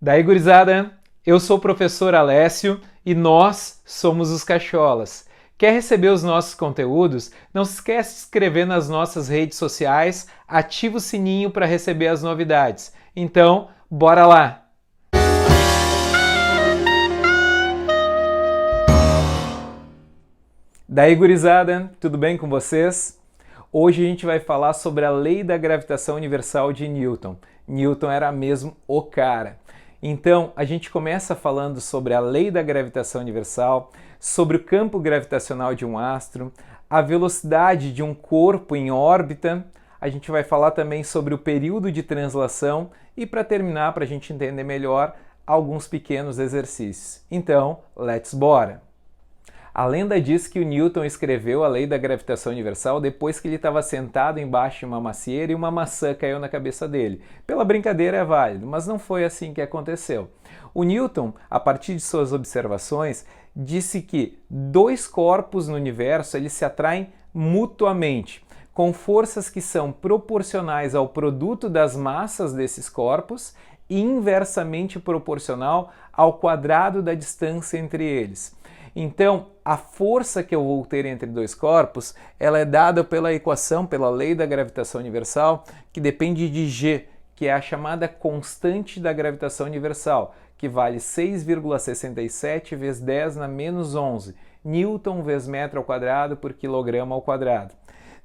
Daí, gurizada, eu sou o professor Alessio e nós somos os Cacholas. Quer receber os nossos conteúdos? Não se esquece de se inscrever nas nossas redes sociais, ativa o sininho para receber as novidades. Então, bora lá! Daí, gurizada, tudo bem com vocês? Hoje a gente vai falar sobre a lei da gravitação universal de Newton. Newton era mesmo o cara. Então, a gente começa falando sobre a lei da gravitação universal, sobre o campo gravitacional de um astro, a velocidade de um corpo em órbita. A gente vai falar também sobre o período de translação e, para terminar, para a gente entender melhor, alguns pequenos exercícios. Então, let's bora! A lenda diz que o Newton escreveu a lei da gravitação universal depois que ele estava sentado embaixo de uma macieira e uma maçã caiu na cabeça dele. Pela brincadeira é válido, mas não foi assim que aconteceu. O Newton, a partir de suas observações, disse que dois corpos no universo eles se atraem mutuamente, com forças que são proporcionais ao produto das massas desses corpos e inversamente proporcional ao quadrado da distância entre eles. Então, a força que eu vou ter entre dois corpos, ela é dada pela equação, pela lei da gravitação universal, que depende de G, que é a chamada constante da gravitação universal, que vale 6,67 vezes 10 na menos 11, Newton vezes metro ao quadrado por quilograma ao quadrado.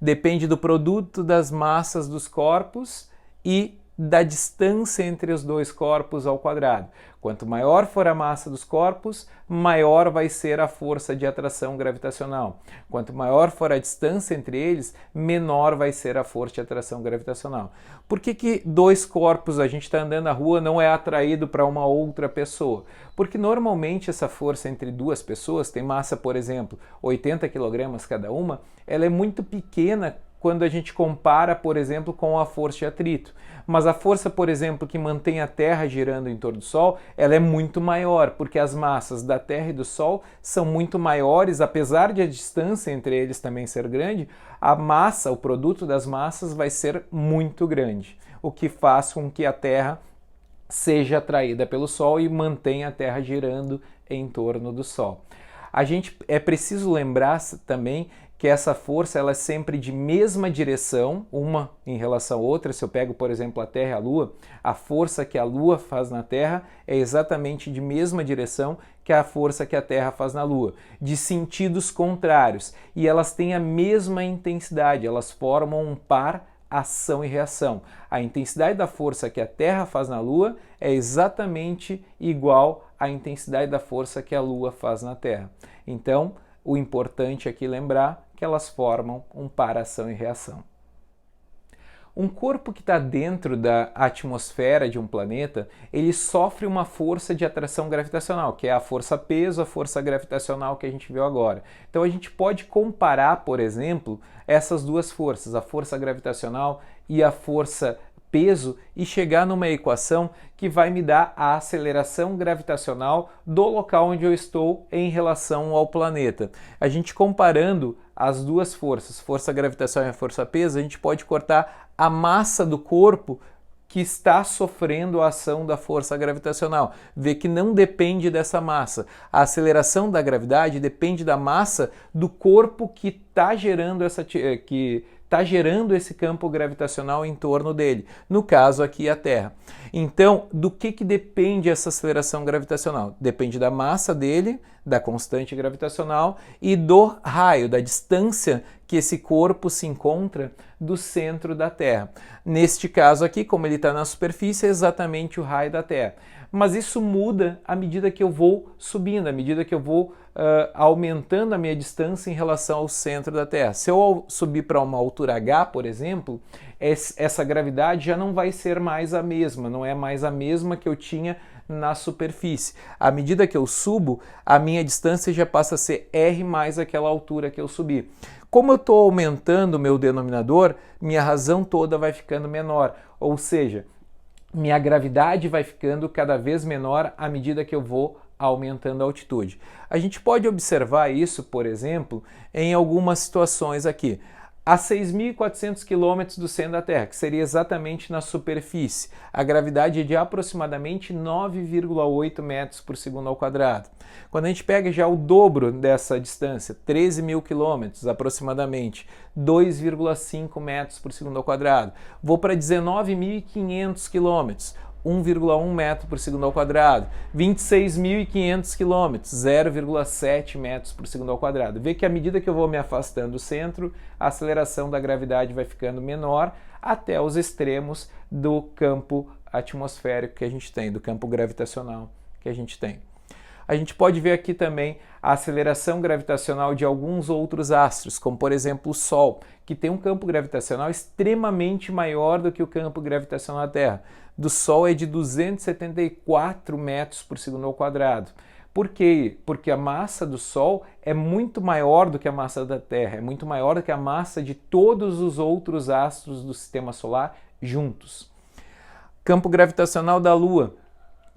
Depende do produto das massas dos corpos e da distância entre os dois corpos ao quadrado. Quanto maior for a massa dos corpos, maior vai ser a força de atração gravitacional. Quanto maior for a distância entre eles, menor vai ser a força de atração gravitacional. Por que dois corpos, a gente está andando na rua, não é atraído para uma outra pessoa? Porque normalmente essa força entre duas pessoas, tem massa, por exemplo, 80 kg cada uma, ela é muito pequena quando a gente compara, por exemplo, com a força de atrito. Mas a força, por exemplo, que mantém a Terra girando em torno do Sol, ela é muito maior, porque as massas da Terra e do Sol são muito maiores, apesar de a distância entre eles também ser grande, a massa, o produto das massas vai ser muito grande, o que faz com que a Terra seja atraída pelo Sol e mantenha a Terra girando em torno do Sol. É preciso lembrar também que essa força ela é sempre de mesma direção, uma em relação à outra. Se eu pego, por exemplo, a Terra e a Lua, a força que a Lua faz na Terra é exatamente de mesma direção que a força que a Terra faz na Lua, de sentidos contrários. E elas têm a mesma intensidade, elas formam um par ação e reação. A intensidade da força que a Terra faz na Lua é exatamente igual à intensidade da força que a Lua faz na Terra. Então, o importante aqui lembrar que elas formam um par ação e reação. Um corpo que está dentro da atmosfera de um planeta, ele sofre uma força de atração gravitacional, que é a força-peso, a força gravitacional que a gente viu agora. Então a gente pode comparar, por exemplo, essas duas forças, a força gravitacional e a força peso, e chegar numa equação que vai me dar a aceleração gravitacional do local onde eu estou em relação ao planeta. A gente comparando as duas forças, força gravitacional e força peso, a gente pode cortar a massa do corpo que está sofrendo a ação da força gravitacional. Vê que não depende dessa massa. A aceleração da gravidade depende da massa do corpo que está gerando esse campo gravitacional em torno dele. No caso aqui, a Terra. Então, do que depende essa aceleração gravitacional? Depende da massa dele, da constante gravitacional e do raio, da distância que esse corpo se encontra do centro da Terra. Neste caso aqui, como ele está na superfície, é exatamente o raio da Terra. Mas isso muda à medida que eu vou subindo, à medida que eu vou aumentando a minha distância em relação ao centro da Terra. Se eu subir para uma altura h, por exemplo, essa gravidade já não vai ser mais a mesma, não é mais a mesma que eu tinha na superfície. À medida que eu subo, a minha distância já passa a ser r mais aquela altura que eu subi. Como eu estou aumentando o meu denominador, minha razão toda vai ficando menor, ou seja, minha gravidade vai ficando cada vez menor à medida que eu vou aumentando a altitude. A gente pode observar isso, por exemplo, em algumas situações aqui. a 6.400 km do centro da Terra, que seria exatamente na superfície. A gravidade é de aproximadamente 9,8 metros por segundo ao quadrado. Quando a gente pega já o dobro dessa distância, 13.000 km aproximadamente, 2,5 metros por segundo ao quadrado. Vou para 19.500 km, 1,1 metro por segundo ao quadrado, 26.500 km, 0,7 metros por segundo ao quadrado. Vê que à medida que eu vou me afastando do centro, a aceleração da gravidade vai ficando menor até os extremos do campo atmosférico que a gente tem, do campo gravitacional que a gente tem. A gente pode ver aqui também a aceleração gravitacional de alguns outros astros, como por exemplo o Sol, que tem um campo gravitacional extremamente maior do que o campo gravitacional da Terra. Do Sol é de 274 metros por segundo ao quadrado. Por quê? Porque a massa do Sol é muito maior do que a massa da Terra, é muito maior do que a massa de todos os outros astros do Sistema Solar juntos. Campo gravitacional da Lua,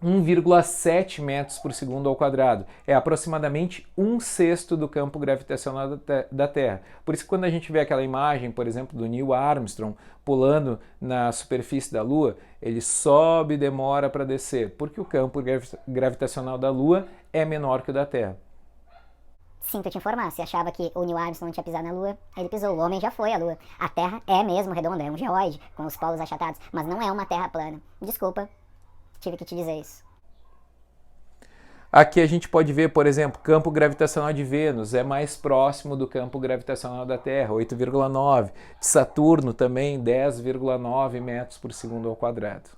1,7 metros por segundo ao quadrado. É aproximadamente 1/6 do campo gravitacional da Terra. Por isso que quando a gente vê aquela imagem, por exemplo, do Neil Armstrong pulando na superfície da Lua, ele sobe e demora para descer, porque o campo gravitacional da Lua é menor que o da Terra. Sinto te informar, se achava que o Neil Armstrong não tinha pisado na Lua, ele pisou, o homem já foi à Lua. A Terra é mesmo redonda, é um geóide, com os polos achatados, mas não é uma Terra plana. Desculpa, tive que te dizer isso. Aqui a gente pode ver, por exemplo, campo gravitacional de Vênus é mais próximo do campo gravitacional da Terra, 8,9. De Saturno também, 10,9 metros por segundo ao quadrado.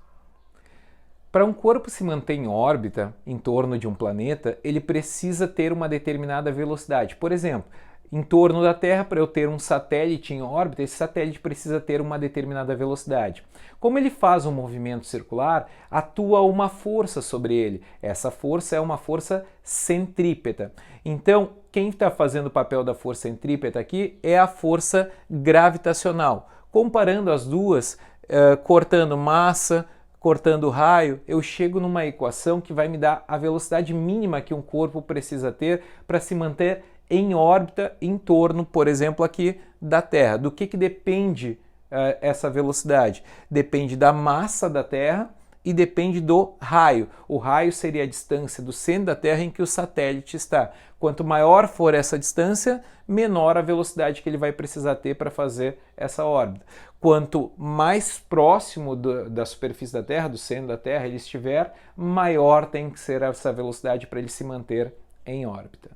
Para um corpo se manter em órbita em torno de um planeta, ele precisa ter uma determinada velocidade. Por exemplo, em torno da Terra, para eu ter um satélite em órbita, esse satélite precisa ter uma determinada velocidade. Como ele faz um movimento circular, atua uma força sobre ele. Essa força é uma força centrípeta. Então, quem está fazendo o papel da força centrípeta aqui é a força gravitacional. Comparando as duas, cortando massa, cortando raio, eu chego numa equação que vai me dar a velocidade mínima que um corpo precisa ter para se manter em órbita em torno, por exemplo, aqui da Terra. Do que depende essa velocidade? Depende da massa da Terra e depende do raio. O raio seria a distância do centro da Terra em que o satélite está. Quanto maior for essa distância, menor a velocidade que ele vai precisar ter para fazer essa órbita. Quanto mais próximo da superfície da Terra, do centro da Terra, ele estiver, maior tem que ser essa velocidade para ele se manter em órbita.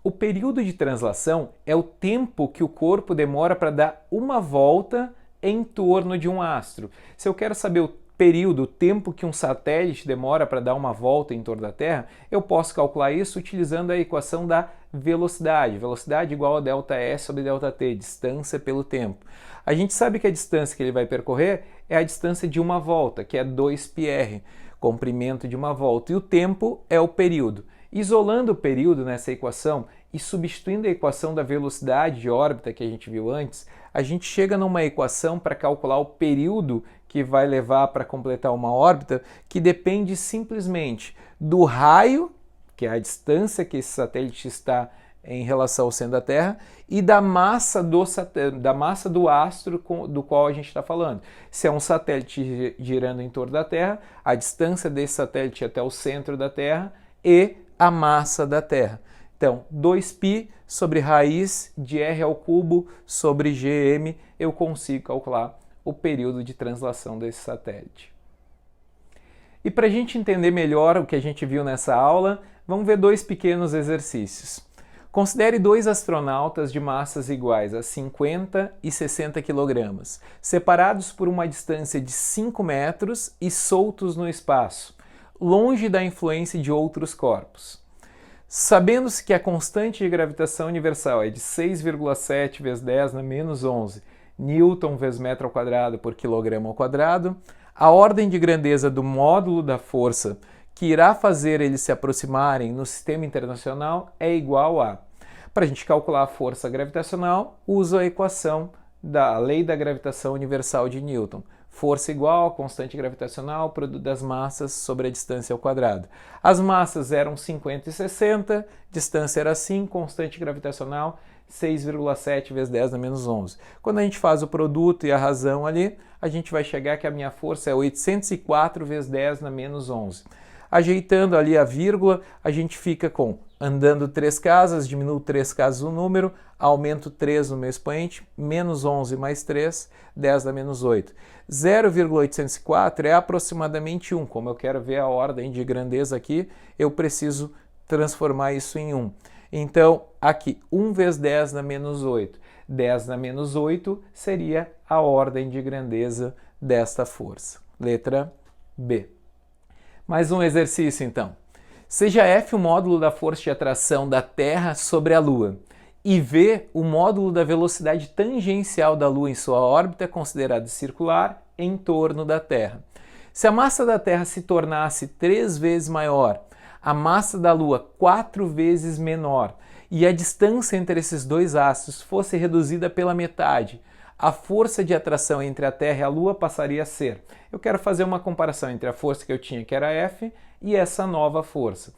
O período de translação é o tempo que o corpo demora para dar uma volta em torno de um astro. Se eu quero saber o período, o tempo que um satélite demora para dar uma volta em torno da Terra, eu posso calcular isso utilizando a equação da velocidade. Velocidade igual a ΔS sobre ΔT, distância pelo tempo. A gente sabe que a distância que ele vai percorrer é a distância de uma volta, que é 2πr, comprimento de uma volta, e o tempo é o período. Isolando o período nessa equação e substituindo a equação da velocidade de órbita que a gente viu antes, a gente chega numa equação para calcular o período que vai levar para completar uma órbita, que depende simplesmente do raio, que é a distância que esse satélite está em relação ao centro da Terra, e da massa do astro do qual a gente está falando. Se é um satélite girando em torno da Terra, a distância desse satélite até o centro da Terra e a massa da Terra. Então, 2π sobre raiz de r ao cubo sobre gm, eu consigo calcular o período de translação desse satélite. E para a gente entender melhor o que a gente viu nessa aula, vamos ver dois pequenos exercícios. Considere dois astronautas de massas iguais a 50 e 60 kg, separados por uma distância de 5 metros e soltos no espaço, longe da influência de outros corpos. Sabendo-se que a constante de gravitação universal é de 6,7 vezes 10 na menos 11 newton vezes metro ao quadrado por quilograma ao quadrado, a ordem de grandeza do módulo da força que irá fazer eles se aproximarem no sistema internacional é igual a... Para a gente calcular a força gravitacional, uso a equação da lei da gravitação universal de Newton. Força igual a constante gravitacional, produto das massas sobre a distância ao quadrado. As massas eram 50 e 60, distância era 5, constante gravitacional 6,7 vezes 10 na menos 11. Quando a gente faz o produto e a razão ali, a gente vai chegar que a minha força é 804 vezes 10 na menos 11. Ajeitando ali a vírgula, a gente fica com andando 3 casas, diminuo 3 casas o número, aumento 3 no meu expoente, menos 11 mais 3, 10 na menos 8. 0,804 é aproximadamente 1. Como eu quero ver a ordem de grandeza aqui, eu preciso transformar isso em 1. Então, aqui, 1 vezes 10 na menos 8. 10 na menos 8 seria a ordem de grandeza desta força. Letra B. Mais um exercício, então. Seja F o módulo da força de atração da Terra sobre a Lua e V o módulo da velocidade tangencial da Lua em sua órbita considerada circular em torno da Terra. Se a massa da Terra se tornasse 3 vezes maior, a massa da Lua 4 vezes menor e a distância entre esses dois astros fosse reduzida pela metade, a força de atração entre a Terra e a Lua passaria a ser. Eu quero fazer uma comparação entre a força que eu tinha, que era F, e essa nova força.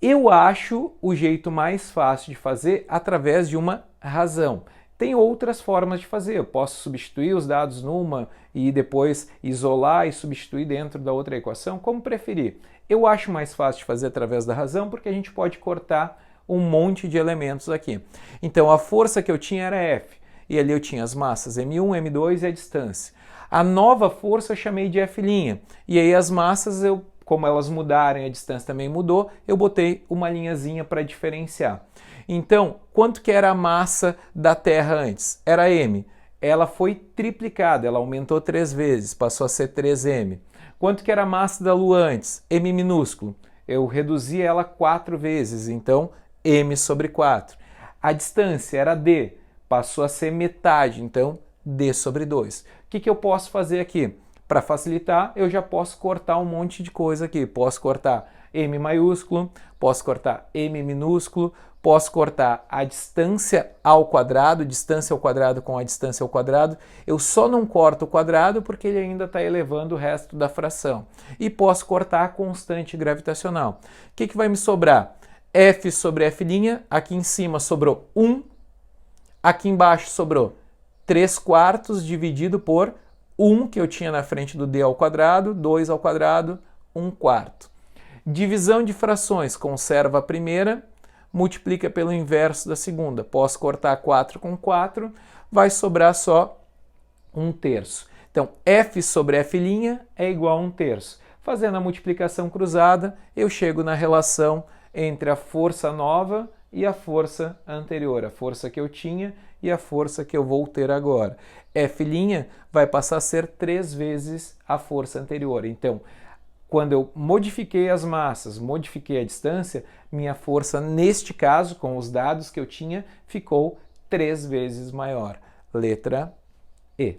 Eu acho o jeito mais fácil de fazer através de uma razão. Tem outras formas de fazer. Eu posso substituir os dados numa e depois isolar e substituir dentro da outra equação, como preferir. Eu acho mais fácil de fazer através da razão porque a gente pode cortar um monte de elementos aqui. Então a força que eu tinha era F. E ali eu tinha as massas M1, M2 e a distância. A nova força eu chamei de F'. E aí as massas, como elas mudaram e a distância também mudou, eu botei uma linhazinha para diferenciar. Então, quanto que era a massa da Terra antes? Era M. Ela foi triplicada, ela aumentou 3 vezes, passou a ser 3M. Quanto que era a massa da Lua antes? M minúsculo. Eu reduzi ela 4 vezes, então M sobre 4. A distância era D. Passou a ser metade, então D sobre 2. O que eu posso fazer aqui? Para facilitar, eu já posso cortar um monte de coisa aqui. Posso cortar M maiúsculo, posso cortar M minúsculo, posso cortar a distância ao quadrado com a distância ao quadrado. Eu só não corto o quadrado porque ele ainda está elevando o resto da fração. E posso cortar a constante gravitacional. O que vai me sobrar? F sobre F', aqui em cima sobrou 1. Aqui embaixo sobrou 3/4 dividido por 1 que eu tinha na frente do d ao quadrado, 2 ao quadrado, 1/4. Divisão de frações, conserva a primeira, multiplica pelo inverso da segunda. Posso cortar 4 com 4, vai sobrar só 1/3. Então, F sobre F' é igual a 1/3. Fazendo a multiplicação cruzada, eu chego na relação entre a força nova e a força anterior, a força que eu tinha e a força que eu vou ter agora. F' vai passar a ser 3 vezes a força anterior. Então, quando eu modifiquei as massas, modifiquei a distância, minha força, neste caso, com os dados que eu tinha, ficou 3 vezes maior. Letra E.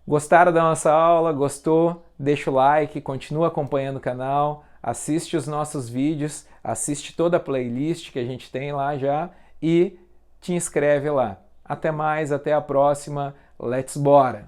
Gostaram da nossa aula? Gostou? Deixa o like, continua acompanhando o canal, assiste os nossos vídeos, assiste toda a playlist que a gente tem lá já e te inscreve lá. Até mais, até a próxima. Let's bora!